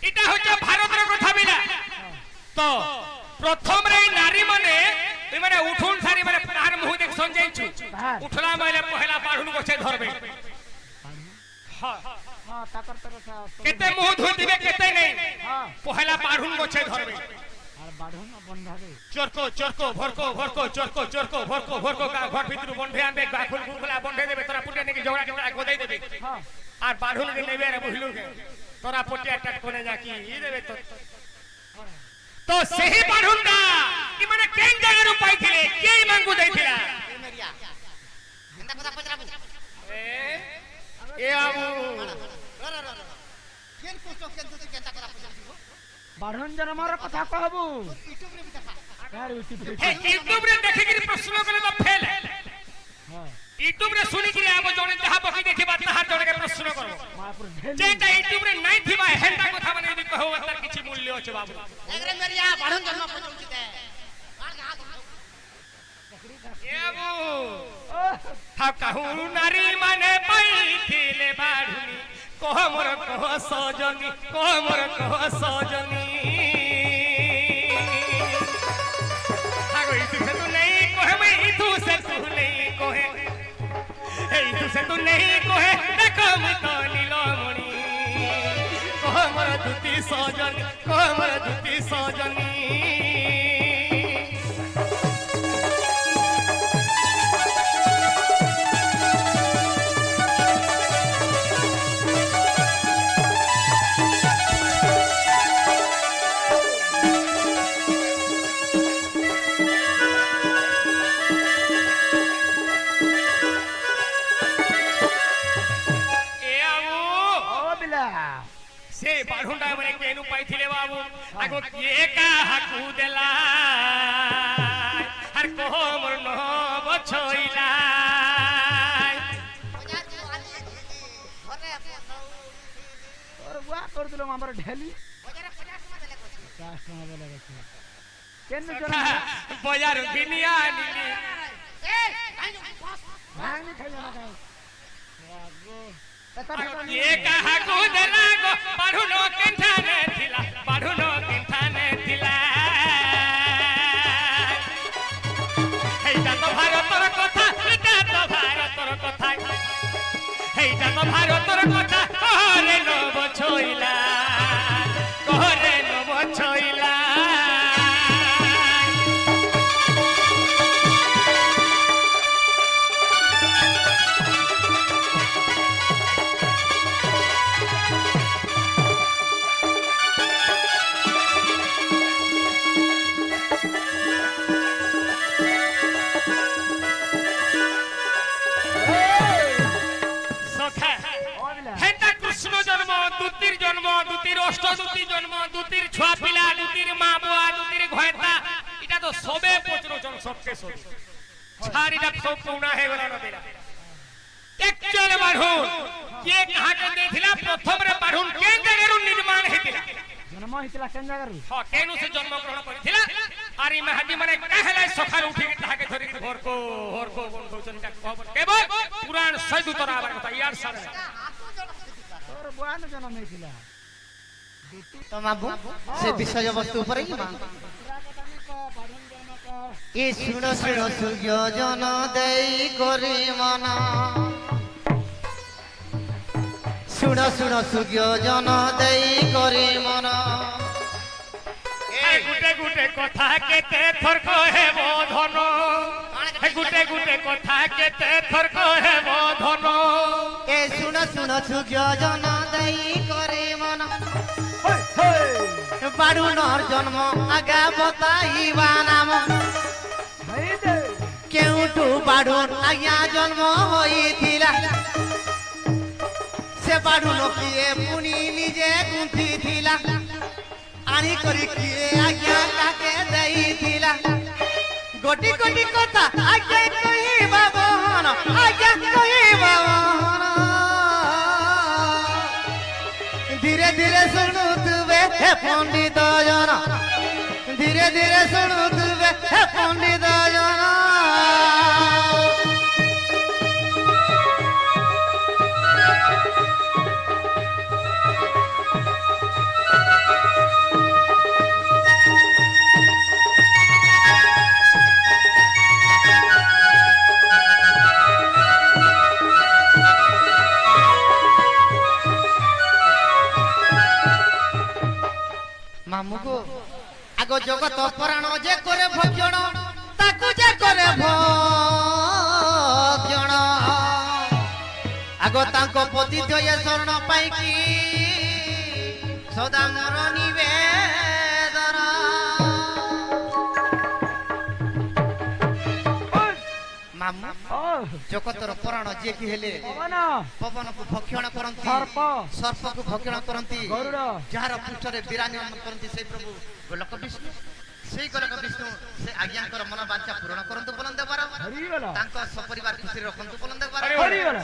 এটা হচ্ছে ভারতের কথা বিলা তো প্রথম রে নারী মানে মানে উঠুন সারি মানে তার মুহ দেখ সঞ্জাইছু উঠলা মানে পহেলা বাঢ়ুন গছে ধরবে হ্যাঁ हां ताकर तरह কেতে মুহ ধুই দিবে কেতে নেই পহেলা বাঢ়ুন গছে ধরবে আর বাঢ়ুন বন্ধাবে চরকো চরকো ভরকো ভরকো চরকো চরকো ভরকো ভরকো ঘর ভিতর বন্ধে আনবে গাখুল গুলগুলা বন্ধে দেবে তোরা পুটে নাকি ঝগড়া ঝগড়া গোদাই দেবে हां আর বাঢ়ুন কে নেবে রে বুঝলু কে তোরা পটিয়া টাট কোনে যাকি ই দেবে তো তো সেই বাঢ়ুনটা কি মানে কেন জায়গার পাইছিলে কে মাঙ্গু দেইছিলা মেরিয়া এন্তা কথা পচরা বুঝ এ আবু কেন কোস্ট কেন তুই কেনতা কথা পচরা বাঢ়ুন জন্মর কথা কহবু ইউটিউব রে দেখা यार यूट्यूब हे यूट्यूब रे देखि कि प्रश्न करे तो फेल हां यूट्यूब रे सुनी कि आबो जने जहा बकी देखिबा ताहार जने के प्रश्न करबो मापुर ढेल जेटा यूट्यूब रे नाही थिबा हेंता কথা মানে যদি कहू তার কিছু মূল্য আছে বাবু এগরে মেরিয়া বাঢ়ুন জন্ম পচুছি দে মার হাত এ আবু হা কাহু নারী মানে পাইছিলে বাঢ়ুনি কহ মোর কহ সজনী কহ মোর কহ সজনী আগো ইতু সে তু নেই কহে মই ইতু সে তু নেই কহে এই তু সে তু নেই কহে দেখো মই তো নীলমণি কহ মোর দুতি সজনী কহ মোর দুতি সজনী ओ बिला से बाढुंडा मने केनु पाइथिले बाबू आगो के काहाकू देला हर को मोर न बछइला বাজার জওয়ালি ঘরে और बुआ कर दिलो हमर ढेली বাজারে 50 টাকা দেলে কইছি 50 টাকা বলে গেছে কেন জন্ম बाजार बिनिया नीली এ আই বস भांग नहीं खाई जाना खाई आगो के काहाकू देला गो बाढुनो केंठाने थिला बाढुनो केंठाने थिला हेइटा तो भारतर কথা এটা তো भारतर কথা হেইটা তো ভারতের কথা কহরে নব ছইলা কহরে নব ছইলা সখা ओ बिला হেটা কৃষ্ণ জন্ম দুতির অষ্টদূতির জন্ম দুতির ছুয়া পিলা দুতির মা বুয়া দুতির ঘয়তা এটা তো সবে পচরোচন সবকে সব ছাড়িটা সব পৌনা হয়ে গলা নদীরা একচুয়াল বাঢ়ুন কে কাহাকে দেখিলা প্রথম রে বাঢ়ুন কে জায়গার নির্মাণ হেতিলা জন্ম হিতলা কেন জায়গার হ কেনু সে জন্মগ্রহণ করিছিলা আর ই মাহাদি মানে কাহেলাই সখার উঠি তাহাকে ধরি হরকো হরকো বন্ধু জনটা খবর কেবল পুরাণ সৈদু তোরা আবার কথা ইয়ার সারে और बुआ न जन्म हितला তো মাবু সে বিষয় বস্তু উপরে কি মা बाढ़ुन जन्म का এ শুনো শুনো সূর্য জন দেই করি মন শুনো শুনো সূর্য জন দেই করি মন এ গুটে গুটে কথা কেতে থর কহে ধন এ গুটে গুটে কথা কেতে থর কহে ধন এ শুনো শুনো সূর্য জন দেই করি মন বাড়ুনর জন্ম আগা বতাইবা নাম भाई दे কেউটু বাড়ুন আজ্ঞা জন্ম হইছিলা সে বাড়ুন কিয়ে পুনি নিজে গুঁথি থিলা আনি করি কিয়ে আজ্ঞা কাকে দেইছিলা গোটি গোটি কথা আজ্ঞা কহিবা বহন আজ্ঞা কহিবা বহন ধীরে ধীরে শুনুথবে হে পণ্ডিত জন ধীরে ধীরে শুনুথবে হে পণ্ডিত জন ମାମୁ ଗୋ ଆଗ ଜଗତ ପରାଣ ଯେ କରେ ଭକ୍ଷଣ ତାକୁ ଯେ କରେ ଭକ୍ଷଣ ଆଗ ତାଙ୍କ ପତି ଜୟ ଶରଣ ପାଇକି ସଦା ମୋର ନିବେଦନ ମାମୁ ଜଗତର ପରାଣ ଯିଏ କି ହେଲେ ପବନକୁ ଭକ୍ଷଣ କରନ୍ତି ସର୍ପକୁ ଭକ୍ଷଣ କରନ୍ତି ଯାହାର ପୃଷ୍ଠରେ ବିରାଜମାନ କରନ୍ତି ସେଇ ପ୍ରଭୁ ଗୋଲକ ବିଷ୍ଣୁ ସେଇ ଗୋଲକ ବିଷ୍ଣୁ ସେ ଆଜ୍ଞାଙ୍କର ମନବାଞ୍ଛା ପୂରଣ କରନ୍ତୁ ବୋଲନ୍ତେ ବାର ତାଙ୍କ ସପରିବାର ଖୁସିରେ ରଖନ୍ତୁ ବୋଲନ୍ତେ ବାର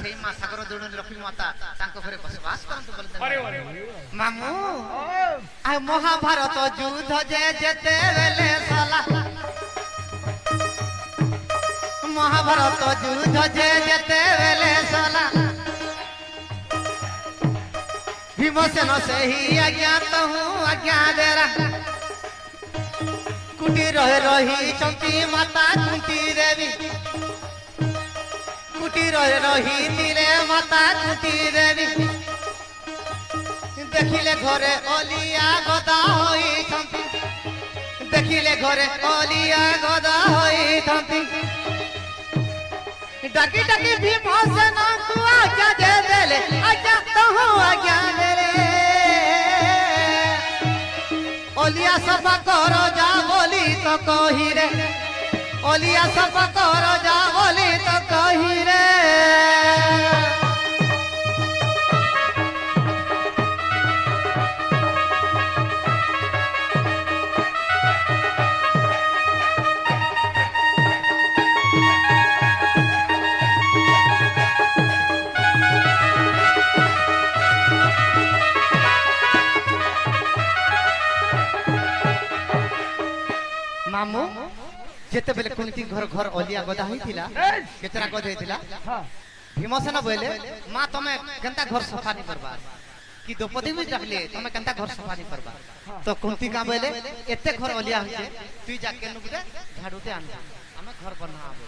ସେଇ ମା ସାଗର ଦୋଳନୀ ଲକ୍ଷ୍ମୀ ମାତା ତାଙ୍କ ଘରେ ବସବାସ କରନ୍ତୁ ବୋଲନ୍ତେ ମାମୁ ଆଉ ମହାଭାରତ ଯୁଦ୍ଧ ଯେ ଯେତେବେଳେ ସଲା ମହାଭାରତ ଯୁଦ୍ଧ ଯେ ଯେତେବେଳେ ସଲା ଭୀମସେନ ସେହି ଆଜ୍ଞା ତହୁଁ ଆଜ୍ଞା ଦେରା କୁଟି ରହିଛନ୍ତି ମାତା କୁନ୍ତି ଦେବୀ କୁଟି ରହିଥିଲେ ମାତା କୁନ୍ତି ଦେବୀ ଦେଖିଲେ ଘରେ ଅଲିଆ ଗଦା ହୋଇଛନ୍ତି ଦେଖିଲେ ଘରେ ଅଲିଆ ଗଦା ହୋଇଛନ୍ତି ডাকি ডাকি ভীমসেনଙ୍କୁ আজ্ঞা দেলে আজ্ঞা তহু আজ্ঞা দেলে অলিয়া সফা কর যা বলি তো কহিরে অলিয়া সফা কর যা বলি তো কহিরে मामू जेतेबेले कुंती घर घर अलिया गदा होइतिला केतरा गदा होइतिला भीमसेन बोले मां तमे केनता घर सफा नहीं करबा कि द्रौपदी भी डाकले तमे केनता घर सफा नहीं करबा तो कुंती का बोले एते घर अलिया होइते तू जाके नुगरे झाड़ूते आन हमें घर बनाबो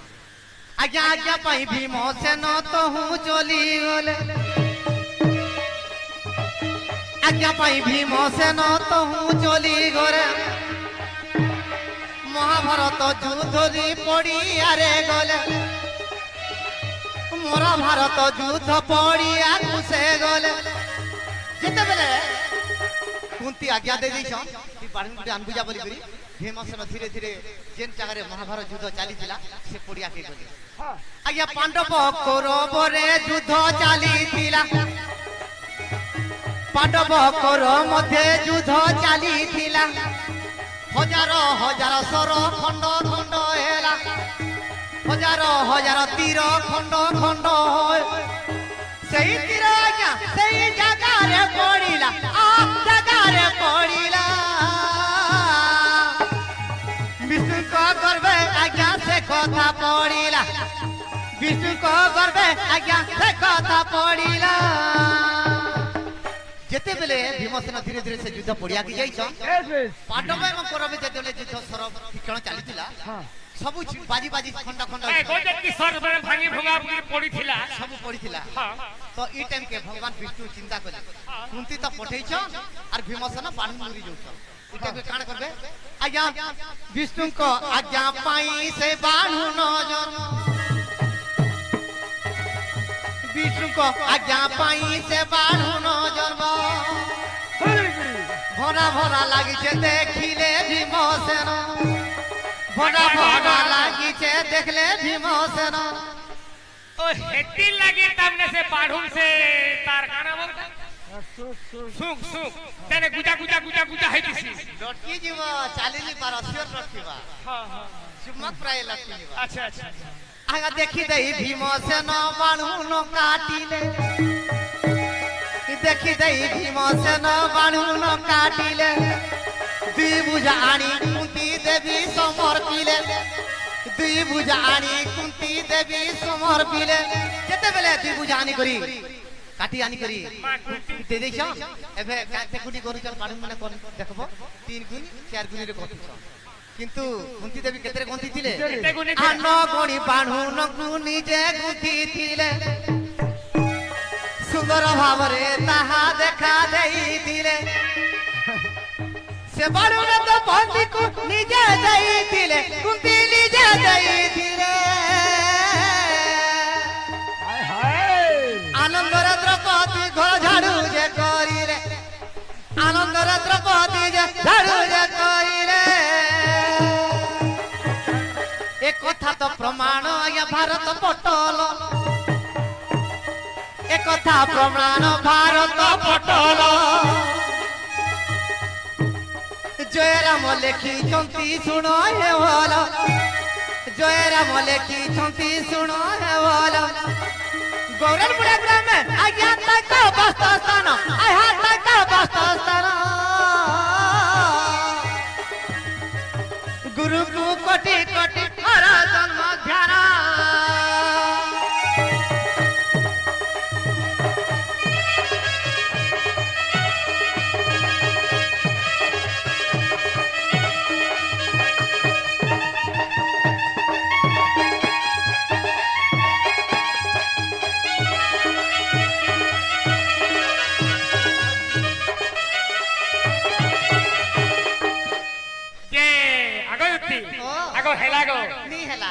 आज्ञा आज्ञा पाई भीमसेन तो हूं चली गले आज्ञा पाई भीमसेन तो हूं चली गरे महाभारत युद्ध पड़ियारे गले मोरा भारत युद्ध पड़िया घुसे गले जिते बेले कुंती आज्ञा दे दी बाड़ी गुटे अनबुझा बोली भीमसेन धीरे धीरे जेन जगह महाभारत युद्ध चली से पड़िया के गले आज्ञा पांडव कौरवरे युद्ध चली पांडव कौरव मध्य युद्ध चली हजार हजार सर खंड खंड हेला हजार हजार तीर खंड खंड सही तीर आज्ञा सही जगह रे पड़िला आप जगह रे पड़िला विष्णु को गर्भे आज्ञा से कथा पड़िला विष्णु को गर्भे आज्ञा से कथा पड़िला जेते बेले भीमसेन धीरे धीरे से युद्ध पड़िया की जाइछ पांडव एवं कौरव जेतेले युद्ध सर ठिकाण चलीतिला सब बाजी बाजी खंड खंड ए गोजे की सर बने भांगी भंगा पड़ीथिला सब पड़ीथिला तो ई टाइम के भगवान विष्णु चिंता कले कुंती तो पठैछ और भीमसेन पानी मुरी जोछ इटा के काण करबे आज्ञा विष्णु को आज्ञा पाई से बाणु न जन्म विष्णु को आज्ञा पाई से बाणु न जन्म भरा भरा लागी छे देखिले भीमसेन भरा भरा लागी छे देखले भीमसेन ओ हेती लागी तमने से बाढुन से तार काना बोलता सुख सुख तेने गुजा गुजा गुजा गुजा हेतिसी लटकी जीव चालीली पार अस्योर रखिबा हां हां चुमक प्राय लटकी जीव अच्छा अच्छा आगा देखि देई भीमसेन बाणुन काटिले देखि देई भीमसेन बाणुन काटिले दुई बुझा आनी कुंती देवी समर्पिले दुई बुझा आनी कुंती देवी समर्पिले केते बेले दुई बुझा आनी करी काटी आनी करी दे देछ एबे काटे कुटी करू चल बाणुन माने कोन देखबो 3 गुण 4 गुण रे कथि छ किंतु कुंती देवी केतरे गंती थिले आन गणी बाणुन गुनी जे गुथी थिले सुंदर भावरे ताहा देखा देई थिले से बालुना तो बंदी को निजे जाइथिले कुंती निजे जाइथिले हाय हाय आनंदर द्रौपदी घर झाड़ू जे करिले आनंदर द्रौपदी जे झाड़ू जे करिले ए कथा तो प्रमाण आज्ञा भारत पटल ए कथा प्रमाण भारत पटल जयराम लेखिछंती शुण हे भल जयराम लेखिछंती शुण हे भल गौरन बुढ़ा ग्राम आज्ञा तक बस्त स्थान आहा तक बस्त स्थान गुरु को कोटि कोटि हर जन्म ध्यान ଯେ ଆଗ ଯୁକ୍ତି ଆଗ ହେଲା ଗୋ